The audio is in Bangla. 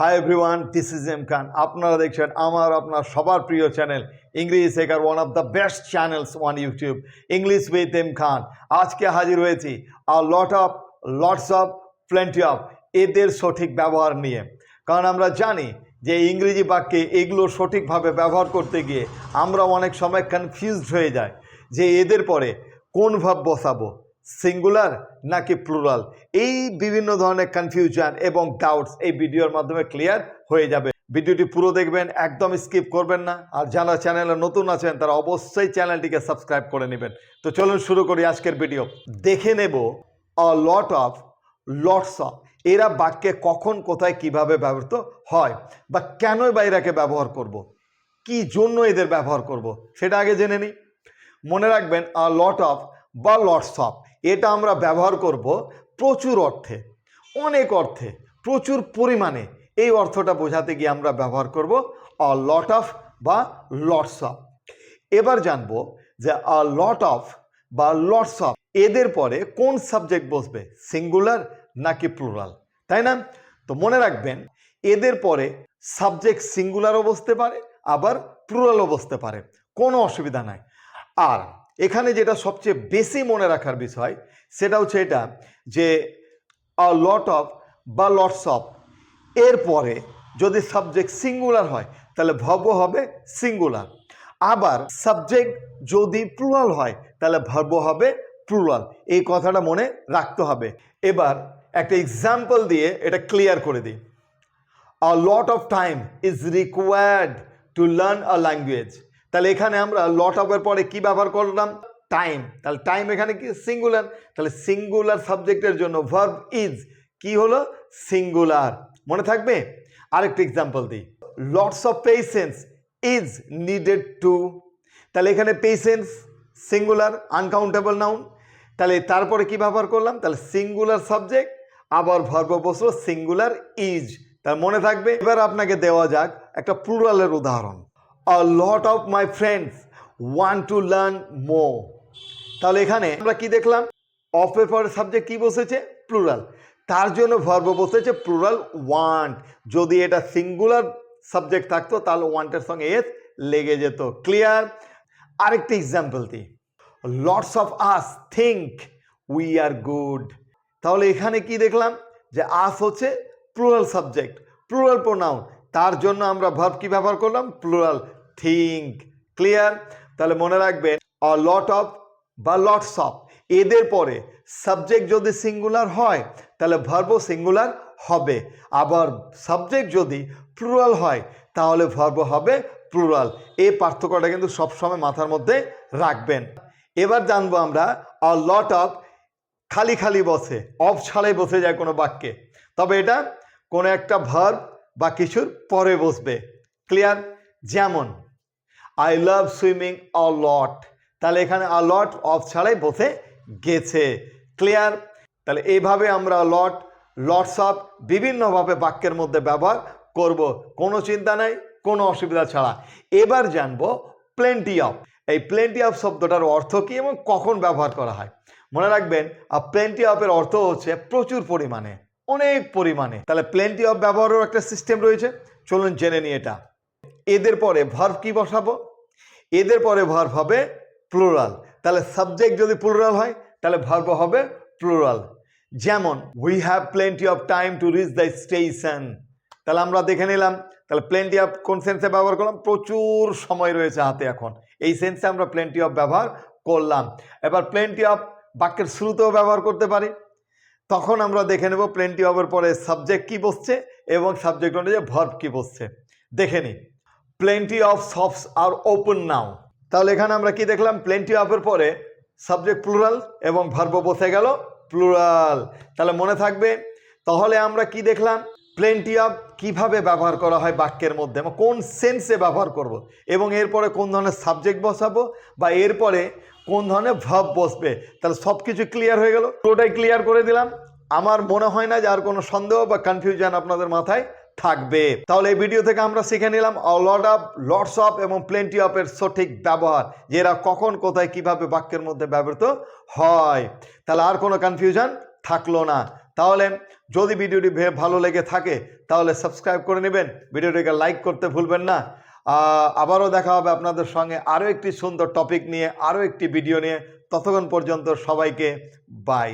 High everyone, this is M Khan. আপনারা দেখছেন আমার আপনার সবার প্রিয় চ্যানেল ইংরেজি শেখার one of the best channels on YouTube, English with M Khan. আজকে হাজির হয়েছি লটস অফ প্লেন্টি অফ এদের সঠিক ব্যবহার নিয়ে। কারণ আমরা জানি যে ইংরেজি বাক্যে এগুলো সঠিকভাবে ব্যবহার করতে গিয়ে আমরা অনেক সময় কনফিউজড হয়ে যাই যে এদের পরে কোন ভাব বসাবো, সিঙ্গুলার নাকি প্লুরাল। এই বিভিন্ন ধরনের কনফিউশন এবং ডাউটস এই ভিডিওর মাধ্যমে ক্লিয়ার হয়ে যাবে। ভিডিওটি পুরো দেখবেন, একদম স্কিপ করবেন না। আর যারা চ্যানেলে নতুন আছেন তারা অবশ্যই চ্যানেলটিকে সাবস্ক্রাইব করে নেবেন। তো চলুন শুরু করি আজকের ভিডিও। দেখে নেব লটস অফ এরা বাক্যে কখন কোথায় কিভাবে ব্যবহৃত হয় বা কেনই বা এরাকে ব্যবহার করব, কি জন্য এদের ব্যবহার করব সেটা আগে জেনে নিই। মনে রাখবেন লট অফ বা লটস অফ এটা আমরা ব্যবহার করব প্রচুর অর্থে, অনেক অর্থে, প্রচুর পরিমাণে। এই অর্থটা বোঝাতে গিয়ে আমরা ব্যবহার করব লট অফ বা লটস অফ। এবার জানবো যে লট অফ বা লটস অফ এদের পরে কোন সাবজেক্ট বসবে, সিঙ্গুলার নাকি প্লুরাল, তাই না? তো মনে রাখবেন এদের পরে সাবজেক্ট সিঙ্গুলারও বসতে পারে আবার প্লুরালও বসতে পারে, কোনো অসুবিধা নাই। আর এখানে যেটা সবচেয়ে বেশি মনে রাখার বিষয় সেটা হচ্ছে এটা যে লট অফ বা লটস অফ এর পরে যদি সাবজেক্ট সিঙ্গুলার হয় তাহলে ভার্ব হবে সিঙ্গুলার, আবার সাবজেক্ট যদি প্লুরাল হয় তাহলে ভার্ব হবে প্লুরাল। এই কথাটা মনে রাখতে হবে। এবার একটা এক্সাম্পল দিয়ে এটা ক্লিয়ার করে দিই। A lot of time is required to learn a language. তাহলে এখানে আমরা লট অফের পরে কি ব্যবহার করলাম, টাইম। তাহলে টাইম এখানে কি সিঙ্গুলার, তাহলে সিঙ্গুলার সাবজেক্টের জন্য ভার্ব ইজ কি হলো, সিঙ্গুলার। মনে থাকবে। আরেকটা এক্সাম্পল দিই, lots of patience is needed to. তাহলে এখানে পেশেন্স সিঙ্গুলার, আনকাউন্টেবল নাউন। তাহলে তারপরে কি ব্যবহার করলাম, তাহলে সিঙ্গুলার সাবজেক্ট আবার ভার্ব বসলো সিঙ্গুলার ইজ। তার মনে থাকবে। এবার আপনাকে দেওয়া যাক একটা প্লুরালের উদাহরণ, a lot of my friends want to learn more. তাহলে এখানে আমরা কি দেখলাম, অফের পরে সাবজেক্ট কি বসেছে, প্লুরাল, তার জন্য ভার্ব বসেছে প্লুরাল ওয়ান্ট। যদি এটা সিঙ্গুলার সাবজেক্ট থাকতো তাহলে ওয়ান্টের সঙ্গে এস লেগে যেত। ক্লিয়ার। আরেকটি এক্সাম্পল দিই, lots of us think we are good. তাহলে এখানে কি দেখলাম যে আস হচ্ছে প্লুরাল সাবজেক্ট, প্লুরাল প্রোনাউন, তার জন্য আমরা ভার্ব কি ব্যবহার করলাম, প্লুরাল থিঙ্ক। ক্লিয়ার। তাহলে মনে রাখবেন লট অফ বা লটস অফ এদের পরে সাবজেক্ট যদি সিঙ্গুলার হয় তাহলে ভার্বও সিঙ্গুলার হবে, আবার সাবজেক্ট যদি প্লুরাল হয় তাহলে ভার্ব হবে প্লুরাল। এই পার্থক্যটা কিন্তু সবসময় মাথার মধ্যে রাখবেন। এবার জানবো আমরা লট অফ খালি খালি বসে, অফ ছাড়াই বসে যায় কোনো বাক্যে, তবে এটা কোনো একটা ভার্ব বা কিছুর পরে বসবে। ক্লিয়ার। যেমন আই লাভ সুইমিং আ লট, তাহলে এখানে আ লট অফ ছাড়াই বসে গেছে। ক্লিয়ার। তাহলে এইভাবে আমরা লটস অফ বিভিন্নভাবে বাক্যের মধ্যে ব্যবহার করব, কোনো চিন্তা নাই, কোনো অসুবিধা ছাড়া। এবার জানবো প্লেন্টি অফ। এই প্লেন্টি অফ শব্দটার অর্থ কি এবং কখন ব্যবহার করা হয়। মনে রাখবেন প্লেন্টি অফের অর্থ হচ্ছে প্রচুর পরিমাণে, অনেক পরিমাণে। তাহলে প্লেন্টি অফ ব্যবহারের একটা সিস্টেম রয়েছে, চলুন জেনে নিই এটা। এদের পরে ভার্ব কি বসাবো, এদের পরে ভার্ব হবে প্লুরাল। তাহলে সাবজেক্ট যদি প্লুরাল হয় তাহলে ভার্ব হবে প্লুরাল। যেমন we have plenty of time to reach the station. তাহলে আমরা দেখে নিলাম, তাহলে প্লেন্টি অফ কোন সেন্সে ব্যবহার করলাম, প্রচুর সময় রয়েছে হাতে এখন, এই সেন্সে আমরা প্লেন্টি অফ ব্যবহার করলাম। এবার প্লেন্টি অফ বাক্যের শুরুতেও ব্যবহার করতে পারি, তখন আমরা দেখে নেব প্লেন্টি অফের পরে সাবজেক্ট কি বসছে এবং সাবজেক্ট অনুযায়ী ভার্ব কি বসছে। দেখে নিই, plenty of shops are open now. তাহলে এখানে আমরা কি দেখলাম, প্লেন্টি অফের পরে সাবজেক্ট প্লুরাল এবং ভার্ব বসে গেল প্লুরাল। তাহলে মনে থাকবে। তাহলে আমরা কি দেখলাম, প্লেন্টি অফ কিভাবে ব্যবহার করা হয় বাক্যের মধ্যে, কোন সেন্সে ব্যবহার করব এবং এরপরে কোন ধরনের সাবজেক্ট বসাবো বা এরপরে কোন ধরনের ভার্ব বসবে। তাহলে সব কিছু ক্লিয়ার হয়ে গেল, পুরোটাই ক্লিয়ার করে দিলাম। আমার মনে হয় না যে আর কোনো সন্দেহ বা কনফিউশন আপনাদের মাথায় থাকবে। তাহলে এই ভিডিও থেকে আমরা শিখে নিলাম লটস অফ এবং প্লেন্টি অফ এর সঠিক ব্যবহার, যে এরা কখন কোথায় কিভাবে বাক্যের মধ্যে ব্যবহৃত হয়। তাহলে আর কোনো কনফিউশন থাকলো না। তাহলে যদি ভিডিওটি ভালো লেগে থাকে তাহলে সাবস্ক্রাইব করে নেবেন, ভিডিওটিকে লাইক করতে ভুলবেন না। আবারও দেখা হবে আপনাদের সঙ্গে আরও একটি সুন্দর টপিক নিয়ে, আরও একটি ভিডিও নিয়ে। ততক্ষণ পর্যন্ত সবাইকে বাই।